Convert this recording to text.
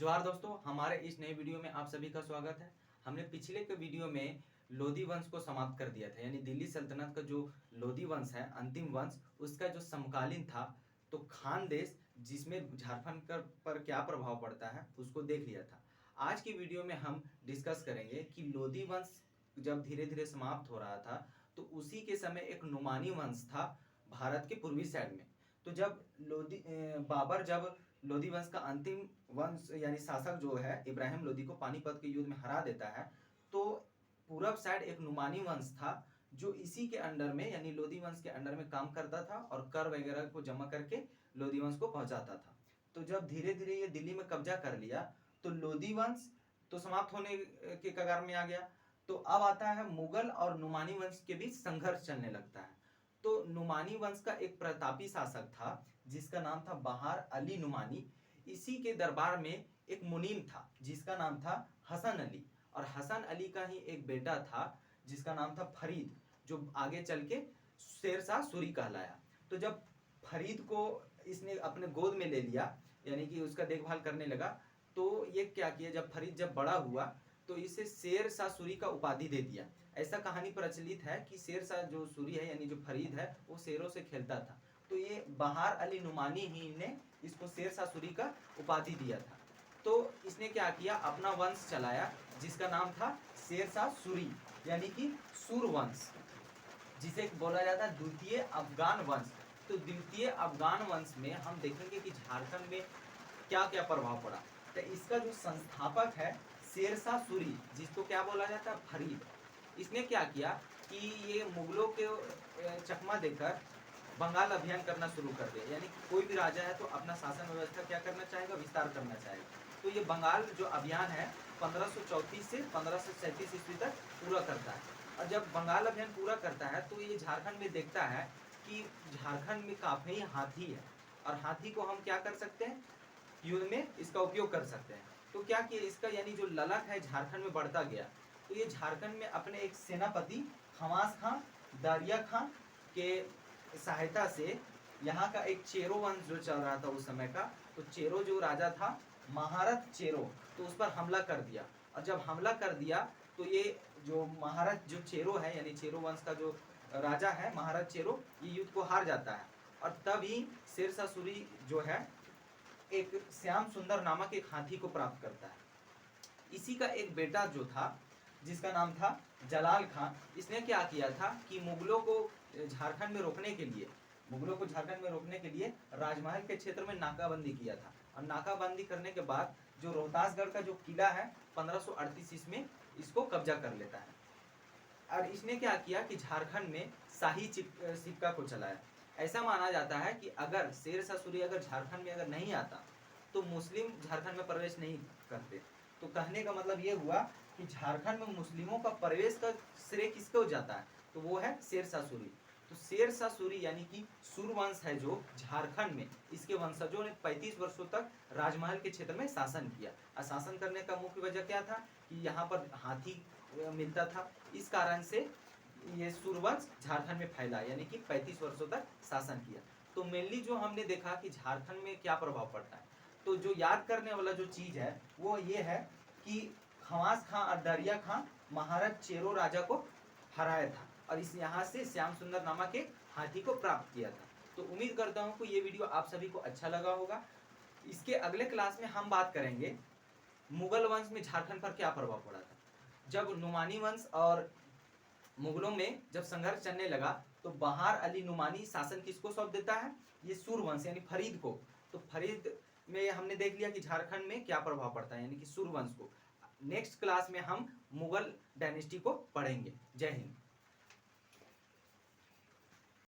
जोहार दोस्तों, हमारे इस नए वीडियो में आप सभी का स्वागत है। हमने पिछले के वीडियो में लोधी वंश को समाप्त कर दिया था, यानी दिल्ली सल्तनत का जो लोधी वंश है, अंतिम वंश, उसका जो समकालीन था, तो खान देश जिसमें झारखंड पर क्या प्रभाव पड़ता है उसको देख लिया था। आज की वीडियो में हम डिस्कस करेंगे कि लोधी वंश जब धीरे धीरे समाप्त हो रहा था तो उसी के समय एक नुमानी वंश था भारत के पूर्वी साइड में। तो जब बाबर जब लोधी वंश का अंतिम वंश यानी शासक जो है इब्राहिम लोधी को पानीपत के युद्ध में हरा देता है, तो पूरब साइड एक नुमानी वंश था जो इसी के अंडर में यानी लोधी वंश के अंडर में काम करता था और कर वगैरह को जमा करके लोधी वंश को पहुंचाता था। तो जब धीरे धीरे ये दिल्ली में कब्जा कर लिया तो लोधी वंश तो समाप्त होने के कगार में आ गया। तो अब आता है मुगल और नुमानी वंश के बीच संघर्ष चलने लगता है। तो नुमानी वंश का एक प्रतापी शासक था जिसका नाम था बहार अली नुमानी। इसी के दरबार में एक मुनीम था जिसका नाम था हसन अली, और हसन अली का ही एक बेटा था जिसका नाम था फरीद, जो आगे चल के शेरशाह सूरी कहलाया। तो जब फरीद को इसने अपने गोद में ले लिया यानी कि उसका देखभाल करने लगा, तो ये क्या किया, जब फरीद जब बड़ा हुआ तो इसे शेरशाह सूरी का उपाधि दे दिया। ऐसा कहानी प्रचलित है कि शेरशाह जो सूरी है यानी जो फरीद है वो शेरों से खेलता था, तो ये बहार अली नुमानी ही ने इसको शेरशाह सूरी का उपाधि दिया था। तो इसने क्या किया, अपना वंश चलाया जिसका नाम था शेरशाह सूरी यानी कि सूर वंश, जिसे बोला जाता है द्वितीय अफगान वंश। तो द्वितीय अफगान वंश में हम देखेंगे कि झारखंड में क्या क्या प्रभाव पड़ा। तो इसका जो संस्थापक है शेरशाह सूरी, जिसको क्या बोला जाता है फरीद, इसने क्या किया कि ये मुगलों के चकमा देकर बंगाल अभियान करना शुरू कर दिया। यानी कोई भी राजा है तो अपना शासन व्यवस्था क्या करना चाहेगा, विस्तार करना चाहेगा। तो ये बंगाल जो अभियान है 1534 से 1537 ईस्वी तक पूरा करता है। और जब बंगाल अभियान पूरा करता है तो ये झारखंड में देखता है कि झारखंड में काफी हाथी है और हाथी को हम क्या कर सकते हैं, युद्ध में इसका उपयोग कर सकते हैं। तो क्या किया, इसका यानी जो ललक है झारखंड में बढ़ता गया। तो ये झारखंड में अपने एक सेनापति खमास खां दारिया खां के सहायता से यहाँ का एक चेरो वंश जो चल रहा था उस समय का, तो चेरो जो राजा था महारथ चेरो, तो उस पर हमला कर दिया। और जब हमला कर दिया तो ये जो महारथ जो चेरो है यानी चेरो वंश का जो राजा है महारथ चेरो, ये युद्ध को हार जाता है। और तभी शेरशाह सूरी जो है एक श्याम सुंदर नामक एक हाथी को प्राप्त करता है। इसी का एक बेटा जो था जिसका नाम था जलाल खां, इसने क्या किया था कि मुगलों को झारखंड में रोकने के लिए राजमहल के क्षेत्र में नाकाबंदी किया था। और नाकाबंदी करने के बाद जो रोहतासगढ़ का जो किला है 1538 इसमें इसको कब्जा कर लेता है। और इसने क्या किया कि झारखंड में शाही सिक्का को चलाया। ऐसा माना जाता है कि अगर शेरशाह सूरी अगर झारखंड में अगर नहीं आता तो मुस्लिम झारखंड में प्रवेश नहीं करते। तो कहने का मतलब ये हुआ कि झारखंड में मुस्लिमों का प्रवेश का श्रेय किसको जाता है, तो वो है शेरशाह सूरी। तो शेरशाह सूरी यानी कि सूरवंश है जो झारखंड में, इसके वंशजों ने 35 वर्षों तक राजमहल के क्षेत्र में शासन किया। और शासन करने का मुख्य वजह क्या था कि यहाँ पर हाथी मिलता था, इस कारण से ये सूरवंश झारखंड में फैला यानी कि 35 वर्षों तक शासन किया। तो मेनली जो हमने देखा कि झारखंड में क्या प्रभाव पड़ता है, तो जो याद करने वाला जो चीज है वो ये है कि खमास खां और दरिया खां महाराज चेरो राजा को हराया था और इस यहाँ से श्याम सुंदर नामक एक हाथी को प्राप्त किया था। तो उम्मीद करता हूँ कि ये वीडियो आप सभी को अच्छा लगा होगा। इसके अगले क्लास में हम बात करेंगे मुगल वंश में झारखंड पर क्या प्रभाव पड़ा था। जब नुमानी वंश और मुगलों में जब संघर्ष चलने लगा तो बहार अली नुमानी शासन किसको सौंप देता है, ये सूरवंश यानी फरीद को। तो फरीद में हमने देख लिया कि झारखंड में क्या प्रभाव पड़ता है यानी कि सूरवंश को। नेक्स्ट क्लास में हम मुगल डायनेस्टी को पढ़ेंगे। जय हिंद।